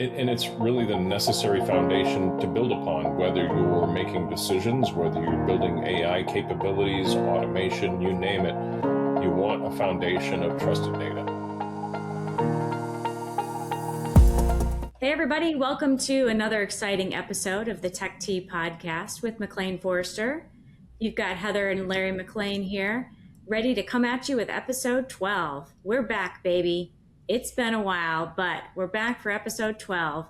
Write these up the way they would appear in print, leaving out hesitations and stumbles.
And it's really the necessary foundation to build upon, whether you're making decisions, whether you're building AI capabilities, automation, you name it. You want a foundation of trusted data. Hey everybody, welcome to another exciting episode of the Tech Tea podcast with McLean Forrester. You've got Heather and Larry McLean here, ready to come at you with episode 12. We're back, baby. It's been a while, but we're back for episode 12.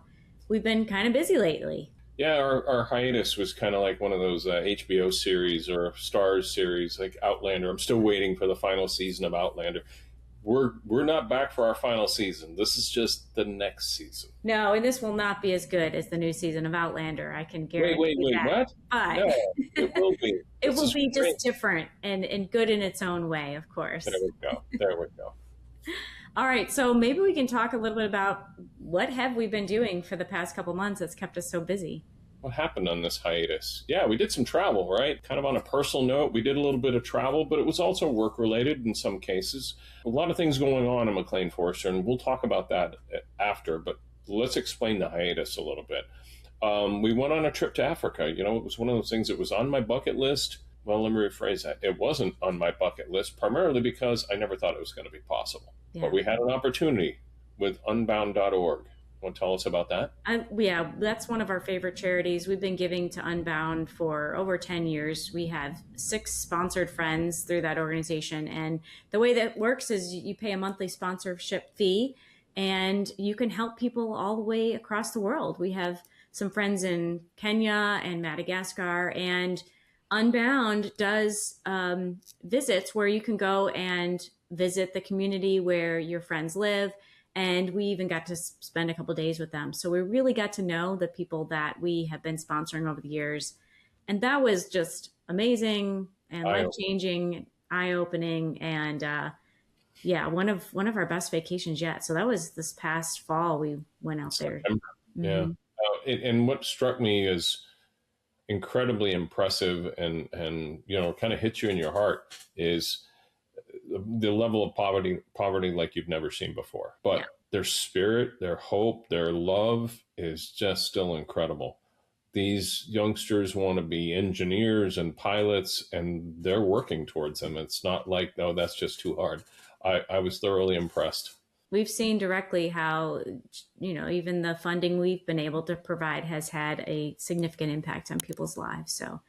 We've been kind of busy lately. Yeah, our hiatus was kind of like one of those HBO series or Stars series, like Outlander. I'm still waiting for the final season of Outlander. We're not back for our final season. This is just the next season. No, and this will not be as good as the new season of Outlander. I can guarantee Wait, that. what? But No, it will be. It will be just different and good in its own way, of course. There we go. All right, so maybe we can talk a little bit about what have we been doing for the past couple months that's kept us so busy. What happened on this hiatus? Yeah, we did some travel, right? Kind of on a personal note, we did a little bit of travel, but it was also work-related in some cases. A lot of things going on in McLean Forrester, and we'll talk about that after, but let's explain the hiatus a little bit. We went on a trip to Africa. You know, it was one of those things that was on my bucket list. Well, let me rephrase that. It wasn't on my bucket list, primarily because I never thought it was going to be possible. Yeah. But we had an opportunity with unbound.org. Want to tell us about that? Yeah, that's one of our favorite charities. We've been giving to Unbound for over 10 years. We have 6 sponsored friends through that organization. And the way that works is you pay a monthly sponsorship fee and you can help people all the way across the world. We have some friends in Kenya and Madagascar, and Unbound does visits where you can go and visit the community where your friends live. And we even got to spend a couple days with them. So we really got to know the people that we have been sponsoring over the years. And that was just amazing and life-changing, eye-opening, and one of our best vacations yet. So that was this past fall we went out there. Yeah. And what struck me as incredibly impressive and kind of hits you in your heart is the level of poverty like you've never seen before. But their spirit, their hope, their love is just still incredible. These youngsters want to be engineers and pilots, and they're working towards them. It's not like, no, that's just too hard. I was thoroughly impressed. We've seen directly how, even the funding we've been able to provide has had a significant impact on people's lives. So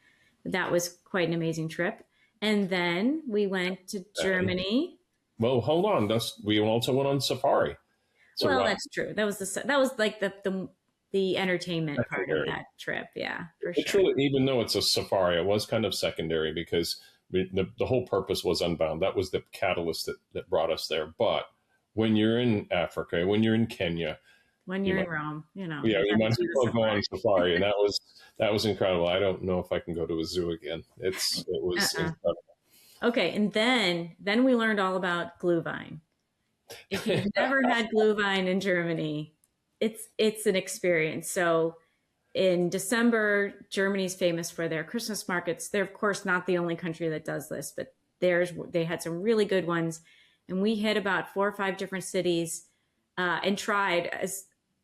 that was quite an amazing trip. And then we went to Germany. Well, hold on. We also went on safari. So that's true. That was like the entertainment part of that trip. Yeah, for sure. Truly, even though it's a safari, it was kind of secondary because the whole purpose was Unbound. That was the catalyst that brought us there. But when you're in Africa, when you're in Kenya, when you're in Rome, you might as well go on safari, and that was incredible. I don't know if I can go to a zoo again. It was incredible. Okay, and then we learned all about Glühwein. If you've never had Glühwein in Germany, it's an experience. So in December, Germany's famous for their Christmas markets. They're of course not the only country that does this, but they had some really good ones. And we hit about 4 or 5 different cities and tried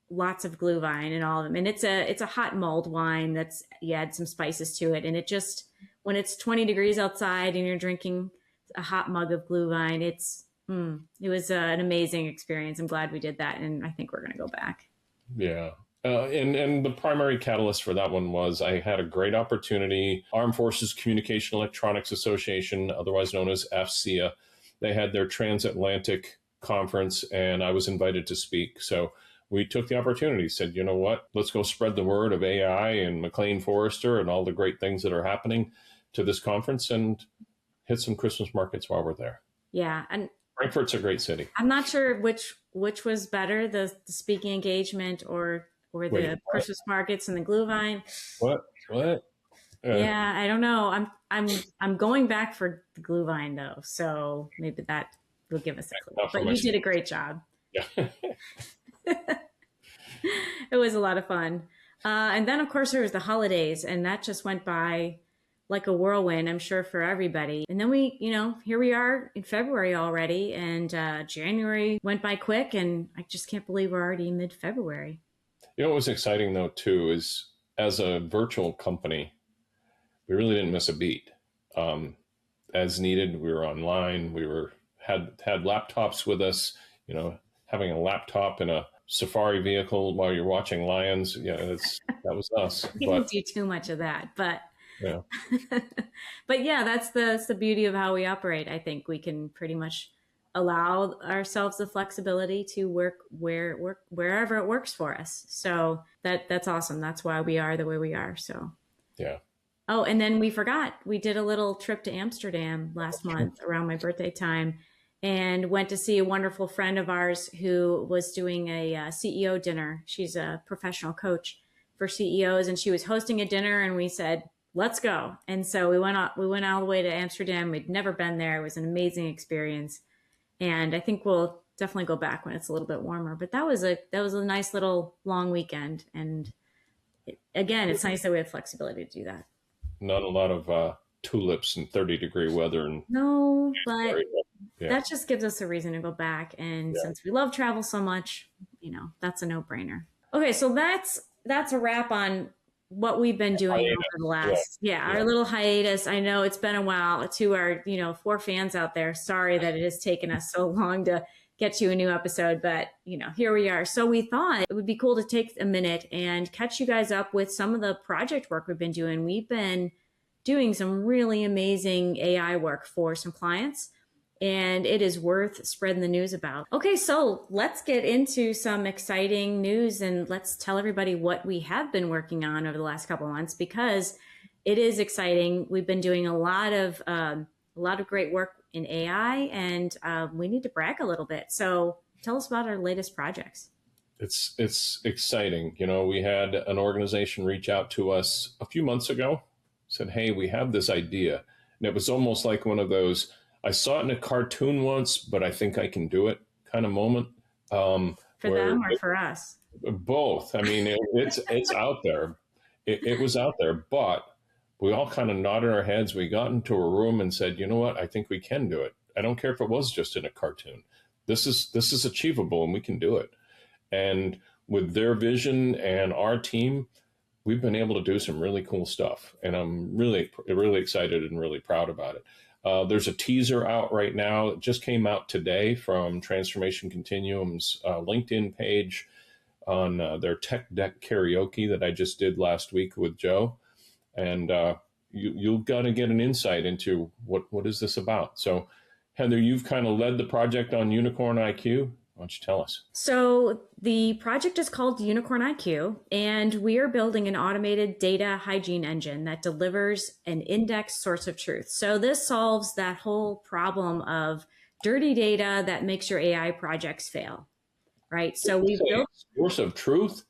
lots of Glühwein and all of them. And it's a hot mulled wine you add some spices to it. And it just, when it's 20 degrees outside and you're drinking a hot mug of Glühwein, it was an amazing experience. I'm glad we did that. And I think we're going to go back. Yeah. And the primary catalyst for that one was I had a great opportunity. Armed Forces Communication Electronics Association, otherwise known as AFCEA, they had their transatlantic conference and I was invited to speak. So we took the opportunity, said, you know what, let's go spread the word of AI and McLean Forrester and all the great things that are happening to this conference and hit some Christmas markets while we're there. Yeah. And Frankfurt's a great city. I'm not sure which was better, the speaking engagement or the Christmas markets and the Glühwein. What? Yeah, I don't know. I'm going back for the Glühwein though, so maybe that will give us a clue. But you did a great job. Yeah. It was a lot of fun. And then of course there was the holidays, and that just went by like a whirlwind, I'm sure, for everybody. And then we, here we are in February already, and January went by quick, and I just can't believe we're already in mid-February. You know what was exciting though too is as a virtual company, we really didn't miss a beat. Um, as needed, we were online. We were had laptops with us. You know, having a laptop in a safari vehicle while you're watching lions. Yeah, that was us. We But didn't do too much of that, but yeah, but yeah, that's the beauty of how we operate. I think we can pretty much allow ourselves the flexibility to work wherever it works for us. So that's awesome. That's why we are the way we are. So yeah. oh, and then we forgot we did a little trip to Amsterdam last month around my birthday time, and went to see a wonderful friend of ours who was doing a CEO dinner. She's a professional coach for CEOs, and she was hosting a dinner, and we said, let's go. And so we went all the way to Amsterdam. We'd never been there. It was an amazing experience. And I think we'll definitely go back when it's a little bit warmer. But that was a nice little long weekend. And again, it's nice that we have flexibility to do that. Not a lot of tulips in 30-degree weather and No, but yeah, that just gives us a reason to go back. And yeah. since we love travel so much, that's a no-brainer. Okay, so that's a wrap on what we've been doing Hiatus. over the Yeah, last, our yeah. little hiatus. I know it's been a while. To our, 4 fans out there, sorry that it has taken us so long to get you a new episode, but here we are. So we thought it would be cool to take a minute and catch you guys up with some of the project work we've been doing. We've been doing some really amazing AI work for some clients, and it is worth spreading the news about. Okay, so let's get into some exciting news, and let's tell everybody what we have been working on over the last couple of months, because it is exciting. We've been doing a lot of great work in AI, and we need to brag a little bit. So tell us about our latest projects. It's exciting. We had an organization reach out to us a few months ago, said, "Hey, we have this idea," and it was almost like one of those I saw it in a cartoon once, but I think I can do it kind of moment. For them or for us? Both. I mean, it's out there. It was out there, but we all kind of nodded our heads. We got into a room and said, "You know what? I think we can do it. I don't care if it was just in a cartoon. This is achievable, and we can do it." And with their vision and our team, we've been able to do some really cool stuff, and I'm really, really excited and really proud about it. There's a teaser out right now. It just came out today from Transformation Continuum's LinkedIn page on their Tech Deck karaoke that I just did last week with Joe. And you've got to get an insight into what is this about. So, Heather, you've kind of led the project on Unicorn IQ. Why don't you tell us? So the project is called Unicorn IQ, and we are building an automated data hygiene engine that delivers an indexed source of truth. So this solves that whole problem of dirty data that makes your AI projects fail, right? So we built source of truth.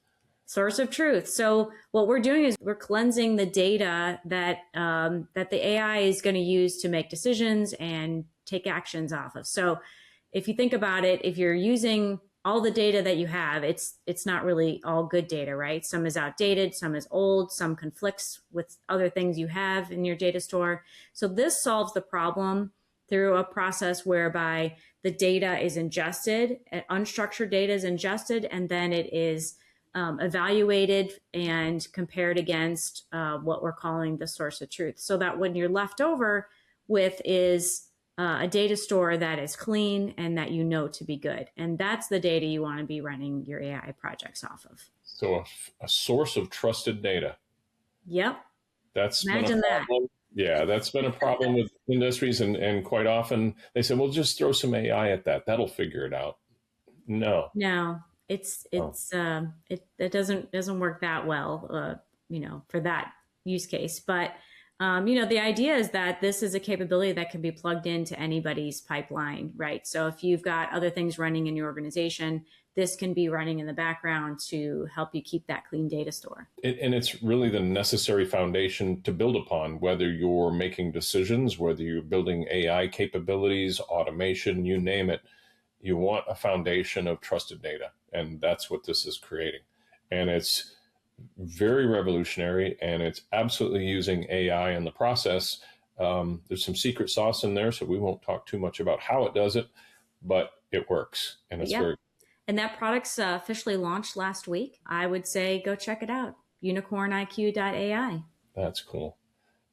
Source of truth. So what we're doing is we're cleansing the data that that the AI is going to use to make decisions and take actions off of. So if you think about it, if you're using all the data that you have, it's not really all good data, right? Some is outdated, some is old, some conflicts with other things you have in your data store. So this solves the problem through a process whereby the data is ingested, unstructured data is ingested, and then it is evaluated and compared against what we're calling the source of truth. So that when you're left over with is a data store that is clean and that to be good. And that's the data you want to be running your AI projects off of. So a source of trusted data. Yep. That's Imagine been a problem. That. Yeah, that's been a problem with industries. And quite often they say, well, just throw some AI at that. That'll figure it out. No. It doesn't work that well, for that use case. But the idea is that this is a capability that can be plugged into anybody's pipeline, right? So if you've got other things running in your organization, this can be running in the background to help you keep that clean data store. And it's really the necessary foundation to build upon, whether you're making decisions, whether you're building AI capabilities, automation, you name it. You want a foundation of trusted data. And that's what this is creating. And it's very revolutionary, and it's absolutely using AI in the process. There's some secret sauce in there, so we won't talk too much about how it does it, but it works, and it's very. And that product's officially launched last week. I would say go check it out, unicorniq.ai. That's cool.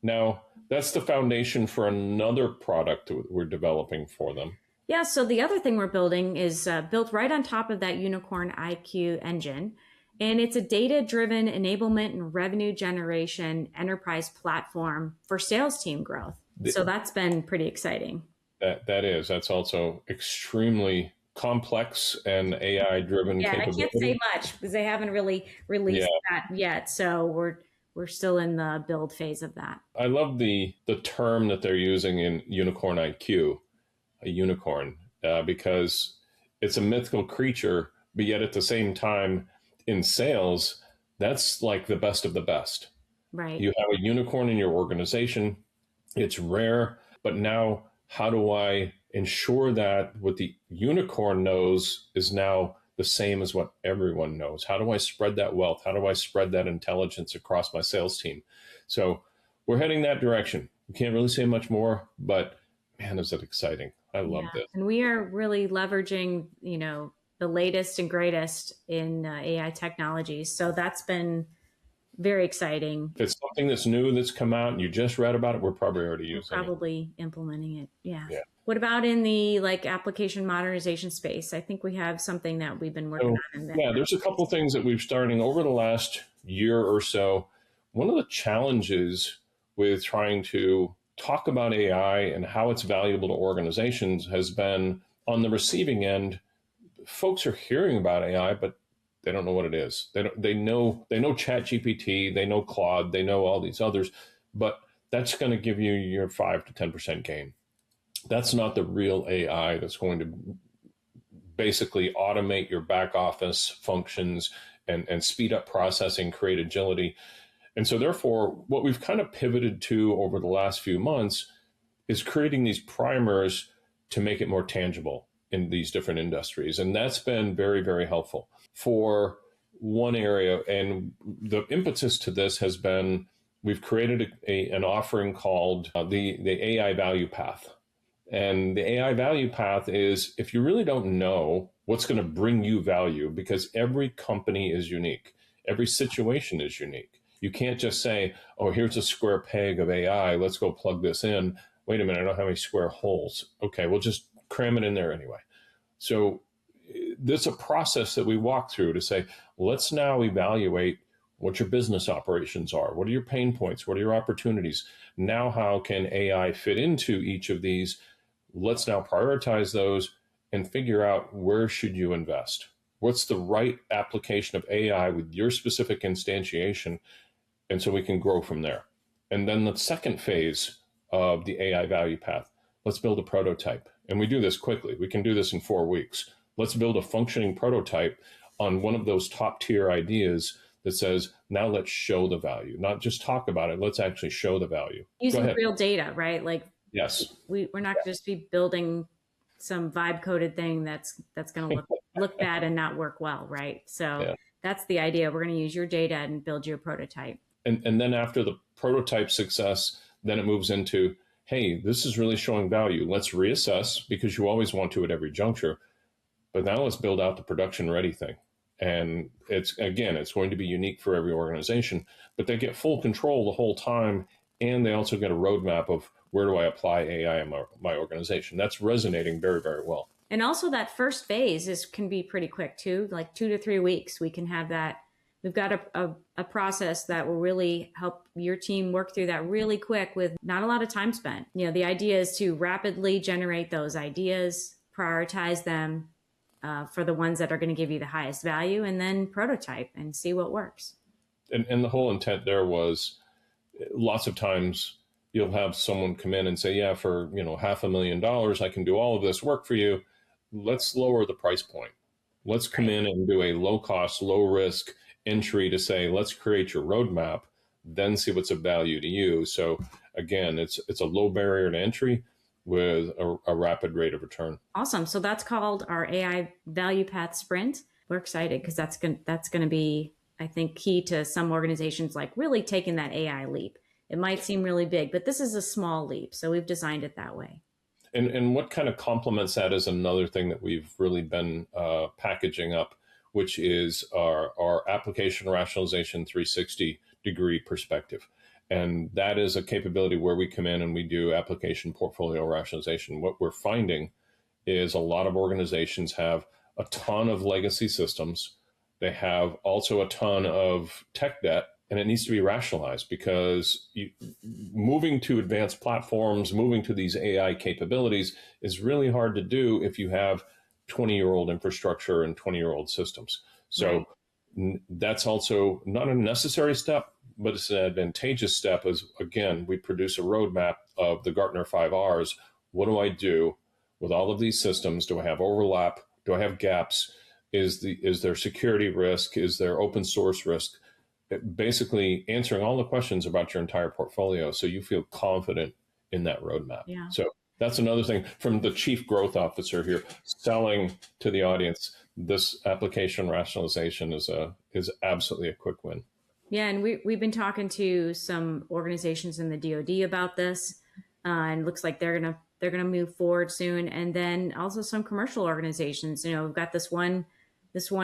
Now, that's the foundation for another product we're developing for them. Yeah, so the other thing we're building is built right on top of that Unicorn IQ engine. And it's a data driven enablement and revenue generation enterprise platform for sales team growth. So that's been pretty exciting. That's also extremely complex and AI driven capability. I can't say much because they haven't really released that yet. So we're still in the build phase of that. I love the term that they're using in Unicorn IQ, a unicorn, because it's a mythical creature, but yet at the same time in sales, that's like the best of the best. Right. You have a unicorn in your organization. It's rare, but now how do I ensure that what the unicorn knows is now the same as what everyone knows? How do I spread that wealth? How do I spread that intelligence across my sales team? So we're heading that direction. We can't really say much more, but man, is it exciting. I love this. And we are really leveraging, the latest and greatest in AI technologies. So that's been very exciting. If it's something that's new that's come out and you just read about it, we're probably already using it. Implementing it. Yeah. What about in the application modernization space? I think we have something that we've been working on in there. Yeah, there's a couple of things that we've starting over the last year or so. One of the challenges with trying to talk about AI and how it's valuable to organizations has been on the receiving end. Folks are hearing about AI, but they don't know what it is. They know ChatGPT, they know Claude, they know all these others, but that's going to give you your 5 to 10% gain. That's not the real AI that's going to basically automate your back office functions and speed up processing, create agility. And so therefore, what we've kind of pivoted to over the last few months is creating these primers to make it more tangible in these different industries. And that's been very, very helpful for one area. And the impetus to this has been, we've created an offering called the AI value path. And the AI value path is, if you really don't know what's going to bring you value, because every company is unique, every situation is unique. You can't just say, oh, here's a square peg of AI, let's go plug this in. Wait a minute, I don't have any square holes. Okay, we'll just cram it in there anyway. So there's a process that we walk through to say, let's now evaluate what your business operations are. What are your pain points? What are your opportunities? Now, how can AI fit into each of these? Let's now prioritize those and figure out, where should you invest? What's the right application of AI with your specific instantiation? And so we can grow from there. And then the second phase of the AI value path, let's build a prototype. And we do this quickly. We can do this in 4 weeks. Let's build a functioning prototype on one of those top tier ideas that says, now let's show the value, not just talk about it. Let's actually show the value. Using real data, right? Yes. We're not just be building some vibe coded thing that's going to look bad and not work well, right? So that's the idea. We're going to use your data and build you a prototype. And then after the prototype success, then it moves into, hey, this is really showing value. Let's reassess, because you always want to at every juncture. But now let's build out the production ready thing. And it's going to be unique for every organization, but they get full control the whole time. And they also get a roadmap of, where do I apply AI in my organization? That's resonating very, very well. And also that first phase can be pretty quick too, like 2 to 3 weeks. We can have that. We've got a process that will really help your team work through that really quick with not a lot of time spent. The idea is to rapidly generate those ideas, prioritize them for the ones that are going to give you the highest value, and then prototype and see what works. And the whole intent there was, lots of times you'll have someone come in and say, yeah, for $500,000, I can do all of this work for you. Let's lower the price point. Let's come in and do a low cost, low risk entry to say, let's create your roadmap, then see what's of value to you. So again, it's a low barrier to entry with a rapid rate of return. Awesome. So that's called our AI Value Path Sprint. We're excited because that's going to be, I think, key to some organizations, like really taking that AI leap. It might seem really big, but this is a small leap. So we've designed it that way. And what kind of complements that is another thing that we've really been packaging up, which is our application rationalization 360-degree perspective. And that is a capability where we come in and we do application portfolio rationalization. What we're finding is a lot of organizations have a ton of legacy systems. They have also a ton of tech debt, and it needs to be rationalized because moving to advanced platforms, moving to these AI capabilities is really hard to do if you have 20-year-old infrastructure and 20-year-old systems. So that's also not a necessary step, but it's an advantageous step. As again, we produce a roadmap of the Gartner 5 Rs. What do I do with all of these systems? Do I have overlap? Do I have gaps? Is there security risk? Is there open source risk? Basically answering all the questions about your entire portfolio so you feel confident in that roadmap. Yeah. So that's another thing from the chief growth officer here, selling to the audience. This application rationalization is absolutely a quick win. Yeah, and we've been talking to some organizations in the DoD about this, and it looks like they're gonna move forward soon. And then also some commercial organizations. You know, we've got this one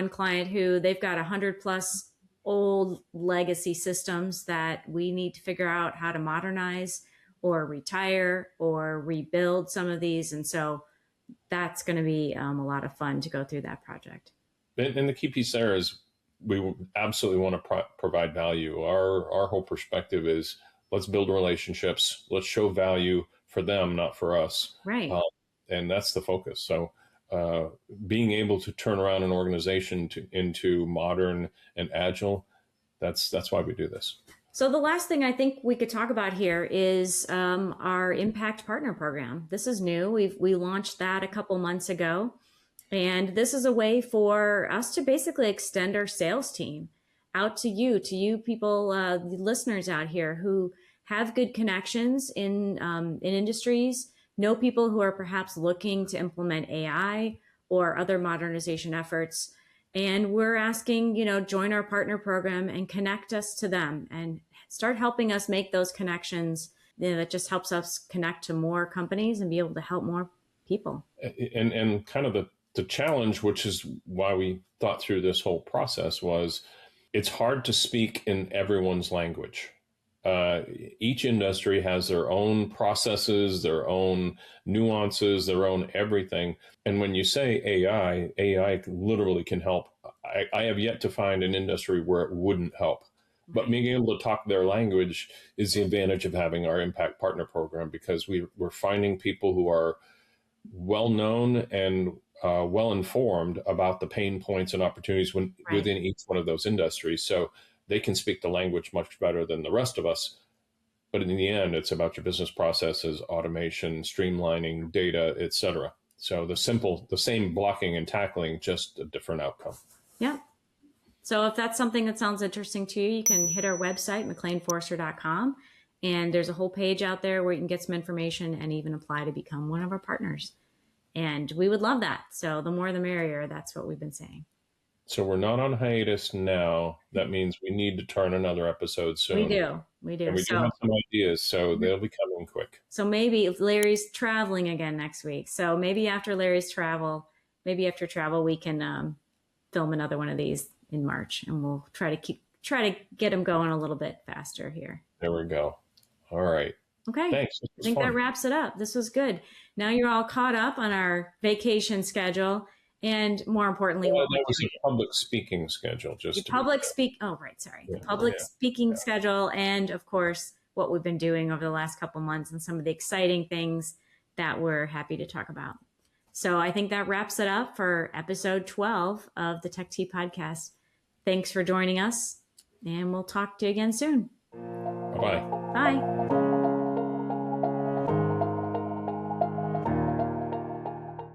client who they've got 100+ old legacy systems that we need to figure out how to modernize or retire or rebuild some of these, and so that's going to be a lot of fun to go through that project. And the key piece there is we absolutely want to provide value. Our whole perspective is let's build relationships. Let's show value for them, not for us. Right. And that's the focus. So being able to turn around an organization into modern and agile, that's why we do this. So the last thing I think we could talk about here is our Impact Partner Program. This is new. We launched that a couple months ago. And this is a way for us to basically extend our sales team out to you people, the listeners out here who have good connections in industries, know people who are perhaps looking to implement AI or other modernization efforts. And we're asking, join our partner program and connect us to them and start helping us make those connections. That just helps us connect to more companies and be able to help more people. And kind of the challenge, which is why we thought through this whole process, was it's hard to speak in everyone's language. Each industry has their own processes, their own nuances, their own everything. And when you say AI literally can help. I have yet to find an industry where it wouldn't help. But being able to talk their language is the advantage of having our Impact Partner Program, because we're finding people who are well-known and well-informed about the pain points and opportunities within each one of those industries. So they can speak the language much better than the rest of us. But in the end, it's about your business processes, automation, streamlining, data, et cetera. So the same blocking and tackling, just a different outcome. Yeah. So if that's something that sounds interesting to you, you can hit our website, McLeanForrester.com. And there's a whole page out there where you can get some information and even apply to become one of our partners. And we would love that. So the more the merrier. That's what we've been saying. So we're not on hiatus now. That means we need to turn another episode soon. We do. And we do have some ideas, so they'll be coming quick. So maybe Larry's traveling again next week. So maybe after Larry's travel, we can film another one of these in March, and we'll try to get them going a little bit faster here. There we go. All right. Okay. Thanks. I think that wraps it up. This was good. Now you're all caught up on our vacation schedule. And more importantly, that was a public speaking schedule. The public speaking schedule, and of course, what we've been doing over the last couple months and some of the exciting things that we're happy to talk about. So I think that wraps it up for episode 12 of the Tech Tea Podcast. Thanks for joining us, and we'll talk to you again soon. Bye-bye. Bye.